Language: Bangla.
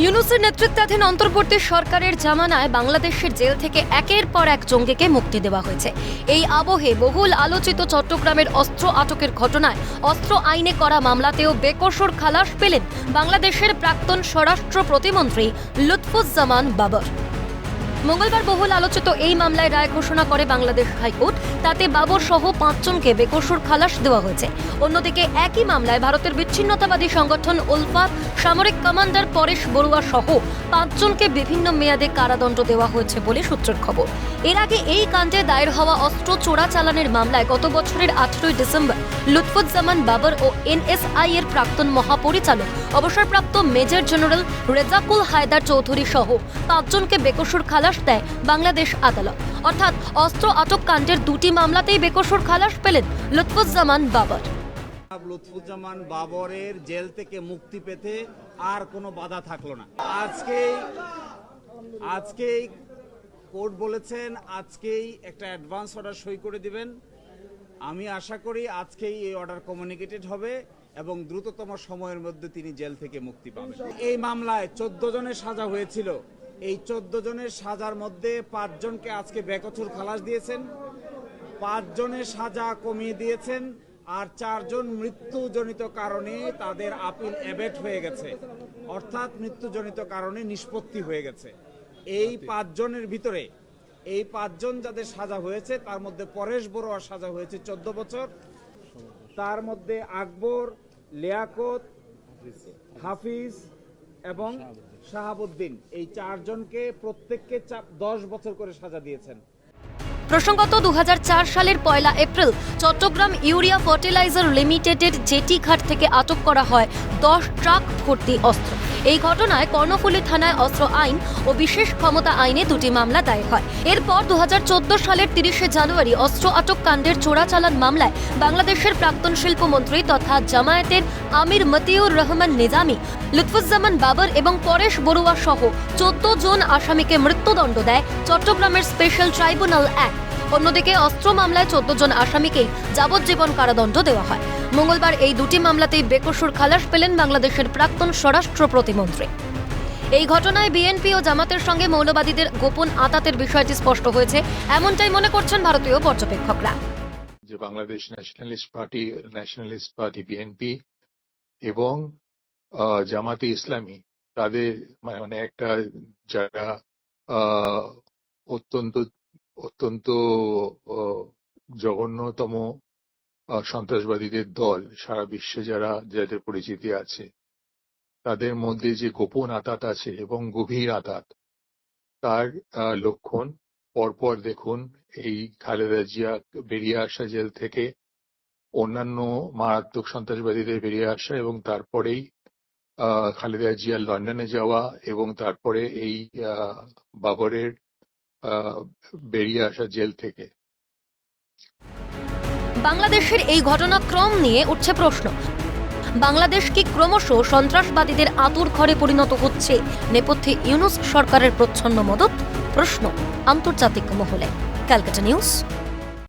ইউনূসের নেতৃত্বাধীন অন্তর্বর্তী সরকারের জামানায় বাংলাদেশের জেল থেকে একের পর এক জঙ্গিকে মুক্তি দেওয়া হয়েছে। এই আবহে বহুল আলোচিত চট্টগ্রামের অস্ত্র আটকের ঘটনায় অস্ত্র আইনে করা মামলাতেও বেকসুর খালাস পেলেন বাংলাদেশের প্রাক্তন স্বরাষ্ট্র প্রতিমন্ত্রী লুৎফুজ্জামান বাবর। মঙ্গলবার বহুল আলোচিত এই মামলায় রায় ঘোষণা করে বাংলাদেশ হাইকোর্ট। তাতে বাবর সহ 5 জনকে বেকসুর খালাস দেওয়া হয়েছে। অন্যদিকে একই মামলায় ভারতের বিচ্ছিন্নতাবাদী সংগঠন উলফার সামরিক কমান্ডার পরেশ বড়ুয়া সহ 5 জনকে বিভিন্ন মেয়াদে কারাদণ্ড দেওয়া হয়েছে বলে সূত্রের খবর। এর আগে এই কাণ্ডে দায়ের হওয়া অস্ত্র চোরাচালানের মামলায় গত বছরের 18 ডিসেম্বর লুৎফুজ্জামান বাবর ও এনএসআই এর প্রাক্তন মহাপরিচালক অবসরপ্রাপ্ত মেজর জেনারেল রেজাকুল হায়দার চৌধুরী সহ 5 জনকে বেকসুর খালাস দেয় বাংলাদেশ আদালত। অর্থাৎ অস্ত্র আটক কাণ্ডের 2টি মামলাতেই বেকসুর খালাস পেলেন লুৎফুজ্জামান বাবর। লুৎফুজ্জামান বাবরের জেল থেকে মুক্তি পেতে আর কোনো বাধা থাকলো না। আজকেই কোর্ট বলেছেন আজকেই একটা অ্যাডভান্স অর্ডার সই করে দিবেন। আমি আশা করি আজকেই এই অর্ডার কমিউনিকেটেড হবে এবং দ্রুততম সময়ের মধ্যে তিনি জেল থেকে মুক্তি পাবেন। এই মামলায় 14 জনের সাজা হয়েছিল। এই 14 জনের সাজার মধ্যে 5 জনকে আজকে বেকসুর খালাস দিয়েছেন, 5 জনের সাজা কমিয়ে দিয়েছেন, আর 4 জন মৃত্যুজনিত কারণে তাদের আপিল অ্যাবেট হয়ে গেছে, অর্থাৎ মৃত্যুজনিত কারণে নিষ্পত্তি হয়ে গেছে। এই 5 জনের ভিতরে এই 5 জন যাদের সাজা হয়েছে তার মধ্যে পরেশ বড়ুয়ার সাজা হয়েছে 14 বছর, তার মধ্যে আকবর, লিয়াকত, হাফিজ এবং শাহাবুদ্দিন, এই 4 জনকে প্রত্যেককে 10 বছর করে সাজা দিয়েছেন। প্রসঙ্গত 2004 সালের 1 এপ্রিল চট্টগ্রাম ইউরিয়া ফার্টিলাইজার লিমিটেডের জেটি ঘাট থেকে আটক করা হয় 10 ট্রাক ভর্তি অস্ত্র। এই ঘটনায় কর্ণফুলী থানায় অস্ত্র আইন ও বিশেষ ক্ষমতা আইনে 2টি মামলা দায়ের হয়। এরপর 2014 সালের 30 জানুয়ারি অস্ত্র আটক কাণ্ডের চোরাচালান মামলায় বাংলাদেশের প্রাক্তন শিল্পমন্ত্রী তথা জামায়াতের আমির মতিউর রহমান নিজামী, লুৎফুজ্জামান বাবর এবং পরেশ বড়ুয়া সহ 14 জন আসামিকে মৃত্যুদণ্ড দেয় চট্টগ্রামের স্পেশাল ট্রাইব্যুনাল অ্যাক্ট। অন্যদিকে অস্ত্র মামলায় 14 জন আসামিকেই যাবজ্জীবন কারাদণ্ড দেওয়া হয়। মঙ্গলবার এই 2টি মামলাতেই বেকসুর খালাস পেলেন বাংলাদেশের প্রাক্তন স্বরাষ্ট্র প্রতিমন্ত্রী। এই ঘটনায় বিএনপি ও জামাতের সঙ্গে মৌলবাদীদের গোপন আঁতাতের বিষয়টি স্পষ্ট হয়েছে, এমনটাই মনে করছেন ভারতীয় পর্যবেক্ষকরা। যে বাংলাদেশ ন্যাশনালিস্ট পার্টি বিএনপি এবং জামাতে ইসলামী তাদের মানে একটা যারা অত্যন্ত জঘন্যতম সন্ত্রাসবাদীদের দল সারা বিশ্বে যাদের পরিচিতি আছে, তাদের মধ্যে যে গোপন আঁতাত আছে এবং গভীর আঁতাত, তার লক্ষণ পরপর দেখুন। এই খালেদা জিয়া বেরিয়ে আসা জেল থেকে, অন্যান্য মারাত্মক সন্ত্রাসবাদীদের বেরিয়ে আসা, এবং তারপরেই খালেদা জিয়া লন্ডনে যাওয়া, এবং তারপরে এই বাবরের বেরিয়ে আসা জেল থেকে। বাংলাদেশের এই ঘটনাক্রম নিয়ে উঠছে প্রশ্ন, বাংলাদেশ কি ক্রমশ সন্ত্রাসবাদীদের আতুর ঘরে পরিণত হচ্ছে? নেপথ্যে ইউনূস সরকারের প্রচ্ছন্ন মদত? প্রশ্ন আন্তর্জাতিক মহলে। ক্যালকাটা নিউজ।